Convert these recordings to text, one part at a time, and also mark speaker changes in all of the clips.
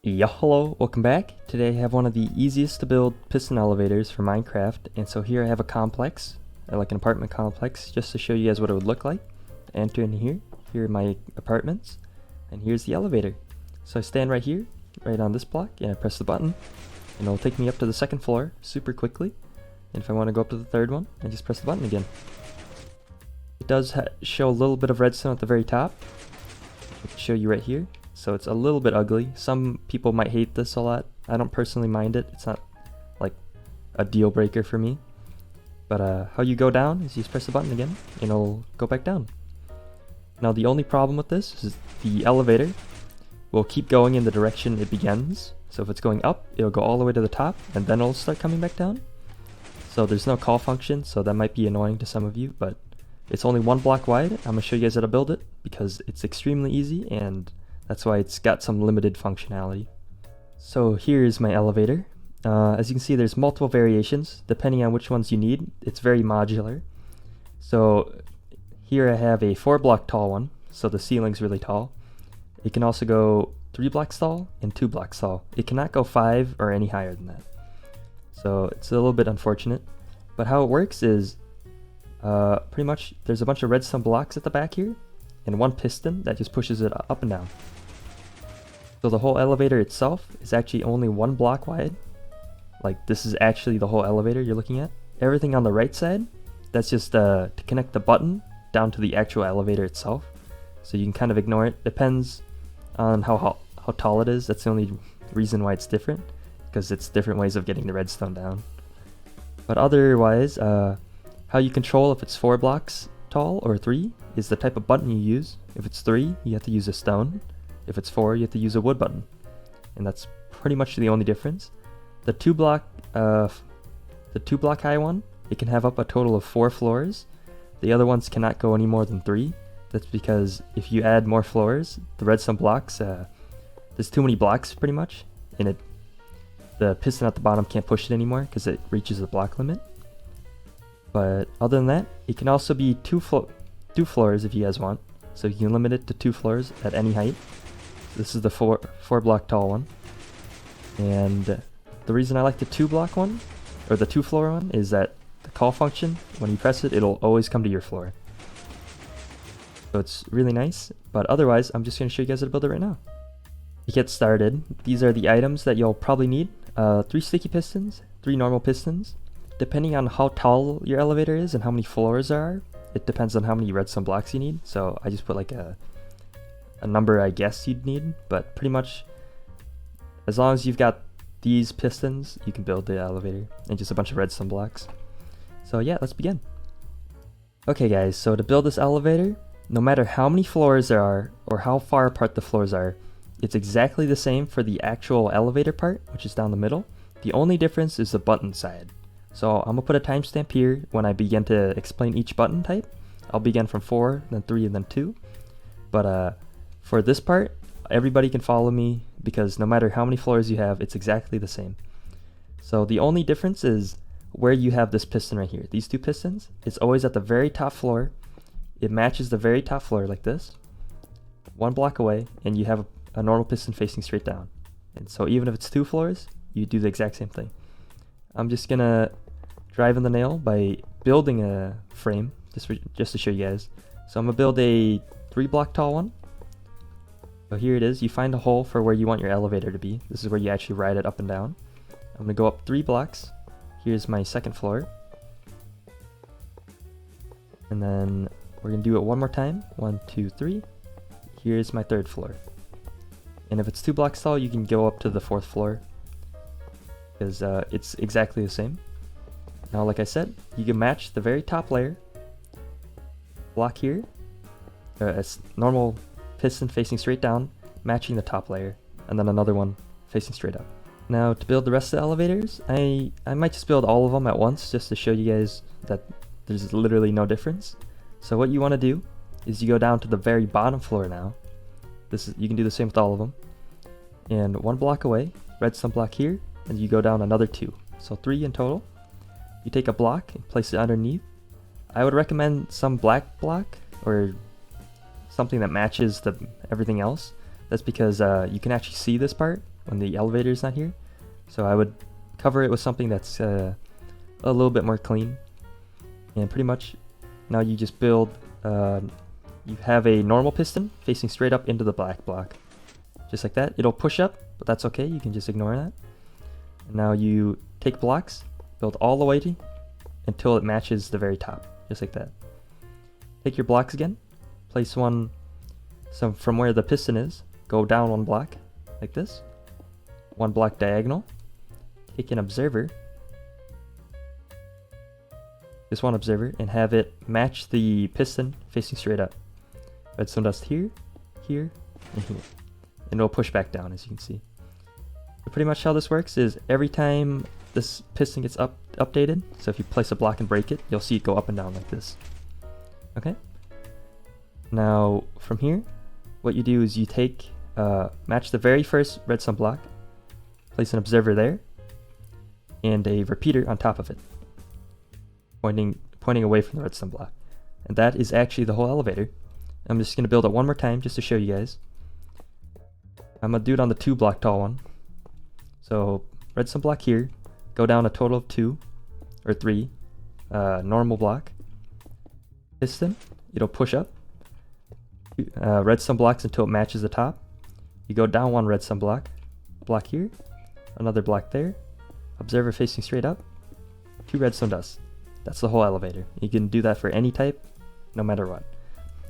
Speaker 1: Yeah, hello, welcome back. Today I have one of the easiest to build piston elevators for Minecraft, and so here I have a complex, like an apartment complex, just to show you guys what it would look like. Enter in here, here are my apartments, and here's the elevator. So I stand right here, right on this block, and I press the button, and it'll take me up to the second floor super quickly. And if I want to go up to the third one, I just press the button again. It does show a little bit of redstone at the very top. I can show you right here. So it's a little bit ugly. Some people might hate this a lot. I don't personally mind it. It's not like a deal breaker for me. But how you go down is you just press the button again and it'll go back down. Now the only problem with this is the elevator will keep going in the direction it begins. So if it's going up, it'll go all the way to the top and then it'll start coming back down. So there's no call function, so that might be annoying to some of you, but it's only one block wide. I'm gonna show you guys how to build it because it's extremely easy and that's why it's got some limited functionality. So here's my elevator. As you can see, there's multiple variations depending on which ones you need. It's very modular. So here I have a 4-block tall one, so the ceiling's really tall. It can also go 3 blocks tall and 2 blocks tall. It cannot go 5 or any higher than that. So it's a little bit unfortunate. But how it works is pretty much there's a bunch of redstone blocks at the back here and one piston that just pushes it up and down. So the whole elevator itself is actually only 1 block wide. Like this is actually the whole elevator you're looking at. Everything on the right side, that's just to connect the button down to the actual elevator itself. So you can kind of ignore it. Depends on how tall it is. That's the only reason why it's different, because it's different ways of getting the redstone down. But otherwise, how you control if it's 4 blocks tall or 3 is the type of button you use. If it's 3, you have to use a stone. If it's 4, you have to use a wood button. And that's pretty much the only difference. The 2 block high one, it can have up a total of 4 floors. The other ones cannot go any more than 3. That's because if you add more floors, the redstone blocks, there's too many blocks pretty much, and the piston at the bottom can't push it anymore because it reaches the block limit. But other than that, it can also be 2 floors if you guys want. So you can limit it to 2 floors at any height. This is the 4 block tall one. And the reason I like the 2 block one, or the 2 floor one, is that the call function, when you press it, it'll always come to your floor. So it's really nice, but otherwise, I'm just going to show you guys how to build it right now. To get started, these are the items that you'll probably need. 3 sticky pistons, 3 normal pistons. Depending on how tall your elevator is and how many floors there are, it depends on how many redstone blocks you need. So I just put like a number I guess you'd need, but pretty much as long as you've got these pistons, you can build the elevator and just a bunch of redstone blocks. So yeah, let's begin. Okay guys, so to build this elevator, no matter how many floors there are or how far apart the floors are, it's exactly the same for the actual elevator part, which is down the middle. The only difference is the button side. So I'm gonna put a timestamp here when I begin to explain each button type. I'll begin from 4, then 3, and then 2. But for this part, everybody can follow me because no matter how many floors you have, it's exactly the same. So the only difference is where you have this piston right here. These 2 pistons, it's always at the very top floor. It matches the very top floor like this, 1 block away, and you have a normal piston facing straight down. And so even if it's 2 floors, you do the exact same thing. I'm just gonna drive in the nail by building a frame just to show you guys. So I'm gonna build a 3 block tall one. So here it is. You find a hole for where you want your elevator to be. This is where you actually ride it up and down. I'm gonna go up 3 blocks. Here's my second floor. And then we're gonna do it one more time. 1, 2, 3. Here's my 3rd floor. And if it's 2 blocks tall, you can go up to the 4th floor because it's exactly the same. Now, like I said, you can match the very top layer block here, a normal piston facing straight down, matching the top layer, and then another one facing straight up. Now, to build the rest of the elevators, I might just build all of them at once just to show you guys that there's literally no difference. So what you want to do is you go down to the very bottom floor now. You can do the same with all of them. And 1 block away, redstone block here, and you go down another 2. So 3 in total. You take a block and place it underneath. I would recommend some black block or something that matches everything else. That's because you can actually see this part when the elevator is not here. So I would cover it with something that's a little bit more clean. And pretty much now you just build, you have a normal piston facing straight up into the black block. Just like that. It'll push up, but that's okay. You can just ignore that. And now you take blocks, build all the way until it matches the very top. Just like that. Take your blocks again, place one from where the piston is, go down one block, like this. One block diagonal. Take an observer, this one observer, and have it match the piston facing straight up. Redstone dust here, here, and here. And it'll push back down, as you can see. But pretty much how this works is every time this piston gets updated, so if you place a block and break it, you'll see it go up and down like this. Okay? Now, from here, what you do is you take, match the very first redstone block, place an observer there, and a repeater on top of it, pointing away from the redstone block. And that is actually the whole elevator. I'm just going to build it one more time just to show you guys. I'm going to do it on the 2 block tall one. So redstone block here, go down a total of 2 or 3, normal block, piston, it'll push up, redstone blocks until it matches the top. You go down 1 redstone block here, another block there, observer facing straight up, 2 redstone dust. That's the whole elevator. You can do that for any type, no matter what.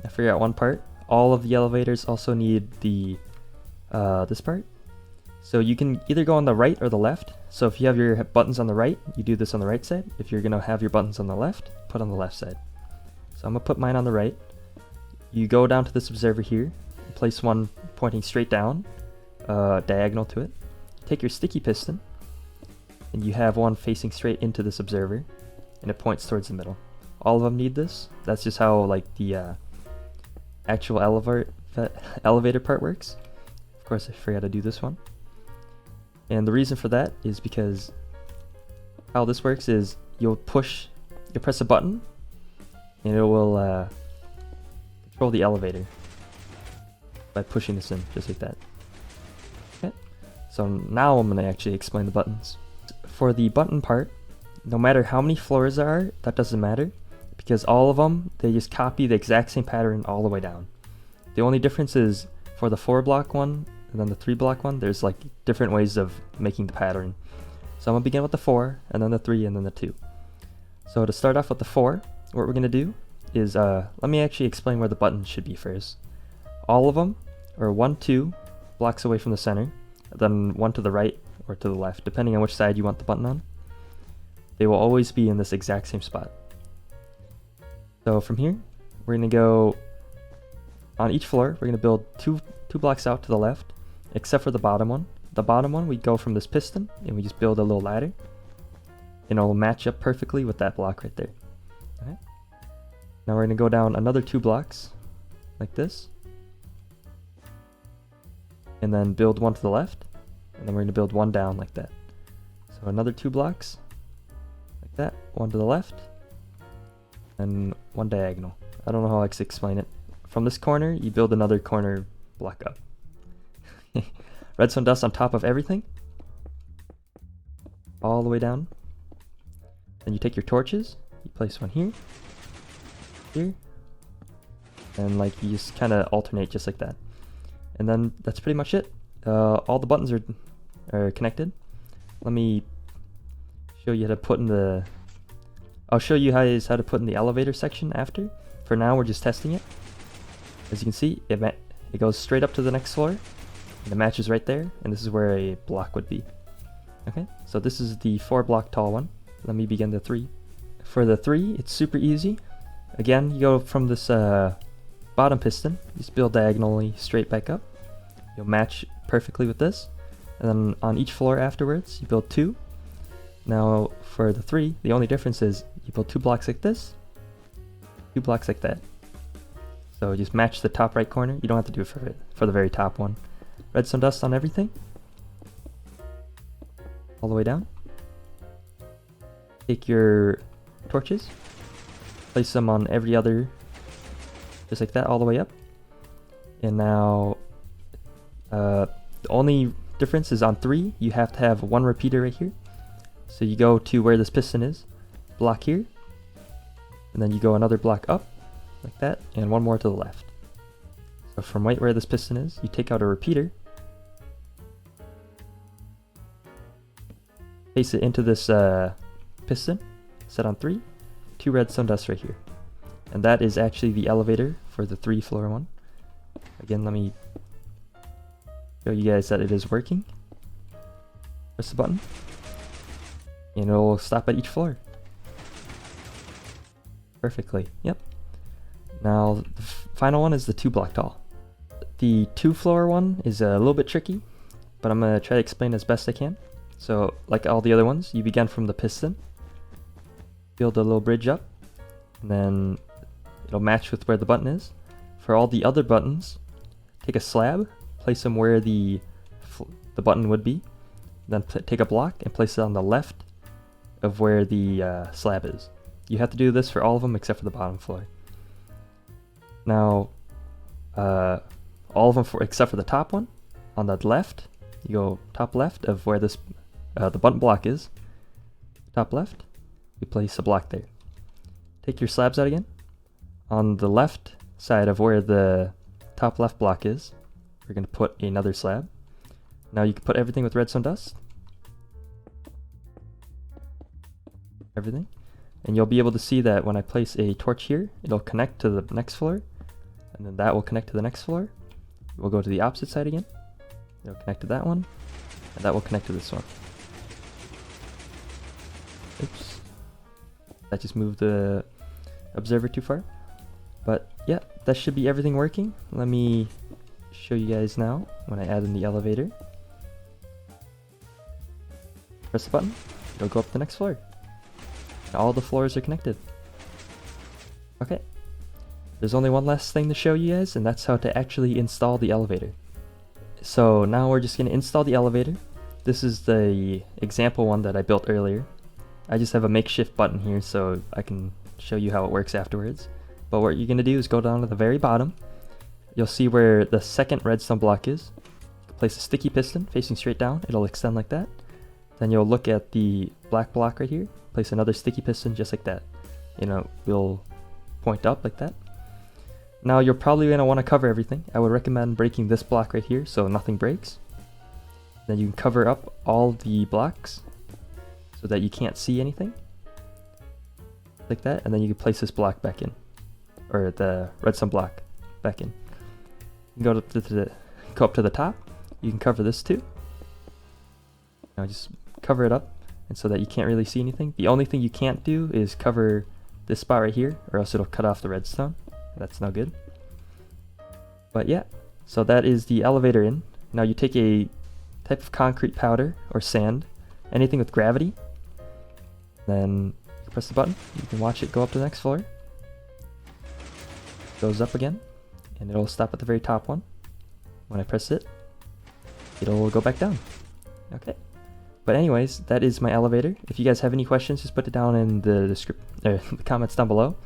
Speaker 1: I forgot one part. All of the elevators also need the this part. So you can either go on the right or the left. So if you have your buttons on the right, you do this on the right side. If you're gonna have your buttons on the left, put on the left side. So I'm gonna put mine on the right. You go down to this observer here, place one pointing straight down, diagonal to it. Take your sticky piston, and you have one facing straight into this observer, and it points towards the middle. All of them need this. That's just how like the actual elevator part works. Of course, I forgot to do this one. And the reason for that is because how this works is you'll press a button, and it will control the elevator by pushing this in, just like that. Okay. So now I'm going to actually explain the buttons. For the button part, no matter how many floors there are, that doesn't matter, because all of them, they just copy the exact same pattern all the way down. The only difference is for the 4 block one and then the 3 block one, there's like different ways of making the pattern. So I'm going to begin with the 4, and then the 3, and then the 2. So to start off with the 4, what we're going to do is, let me actually explain where the buttons should be first. All of them are 1, 2 blocks away from the center, then 1 to the right or to the left, depending on which side you want the button on. They will always be in this exact same spot. So from here, we're going to go on each floor. We're going to build two blocks out to the left, except for the bottom one. The bottom one, we go from this piston, and we just build a little ladder, and it'll match up perfectly with that block right there. Alright. Now we're going to go down another 2 blocks, like this, and then build 1 to the left, and then we're going to build 1 down like that. So another 2 blocks, like that, 1 to the left, and 1 diagonal. I don't know how I can explain it. From this corner, you build another corner block up. Redstone dust on top of everything, all the way down. Then you take your torches, you place one here, here, and like you just kind of alternate just like that. And then that's pretty much it. All the buttons are connected. Let me show you how to put in the... I'll show you how to put in the elevator section after. For now, we're just testing it. As you can see, it goes straight up to the next floor, and it matches right there, and this is where a block would be. Okay, so this is the 4 block tall one. Let me begin the 3. For the 3, it's super easy. Again, you go from this bottom piston, just build diagonally straight back up. You'll match perfectly with this. And then on each floor afterwards, you build 2. Now for the 3, the only difference is you build 2 blocks like this, 2 blocks like that. So just match the top right corner. You don't have to do it for the very top one. Redstone dust on everything, all the way down. Take your torches, place them on every other, just like that, all the way up. And now the only difference is on 3, you have to have one repeater right here. So you go to where this piston is, block here, and then you go another block up, like that, and one more to the left. So from right where this piston is, you take out a repeater, place it into this piston, set on 3, 2 redstone dust right here. And that is actually the elevator for the 3-floor one. Again, let me show you guys that it is working. Press the button, and it'll stop at each floor. Perfectly, yep. Now, the final one is the 2-block tall. The 2-floor one is a little bit tricky, but I'm going to try to explain as best I can. So, like all the other ones, you begin from the piston, build a little bridge up, and then it'll match with where the button is. For all the other buttons, take a slab, place them where the button would be, then take a block and place it on the left of where the slab is. You have to do this for all of them except for the bottom floor. Now, all of them except for the top one, on the left, you go top left of where this the button block is. Top left, you place a block there. Take your slabs out again. On the left side of where the top left block is, we're going to put another slab. Now you can put everything with redstone dust. Everything. And you'll be able to see that when I place a torch here, it'll connect to the next floor. And then that will connect to the next floor. We'll go to the opposite side again. It'll connect to that one. And that will connect to this one. Oops. That just moved the observer too far. But yeah, that should be everything working. Let me show you guys now when I add in the elevator. Press the button, it'll go up the next floor. All the floors are connected. Okay. There's only one last thing to show you guys, and that's how to actually install the elevator. So now we're just going to install the elevator. This is the example one that I built earlier. I just have a makeshift button here so I can show you how it works afterwards. But what you're going to do is go down to the very bottom. You'll see where the second redstone block is. Place a sticky piston facing straight down. It'll extend like that. Then you'll look at the black block right here. Place another sticky piston just like that. We'll point up like that. Now you're probably going to want to cover everything. I would recommend breaking this block right here so nothing breaks. Then you can cover up all the blocks so that you can't see anything. Like that, and then you can place this block back in. Or the redstone block back in. You can go up to the top. You can cover this too. Now just cover it up, and so that you can't really see anything. The only thing you can't do is cover this spot right here, or else it'll cut off the redstone. That's no good. But yeah, so that is the elevator in. Now you take a type of concrete powder or sand, anything with gravity. Then you press the button. You can watch it go up to the next floor. Goes up again, and it'll stop at the very top one. When I press it, it'll go back down. Okay. But anyways, that is my elevator. If you guys have any questions, just put it down in the comments down below.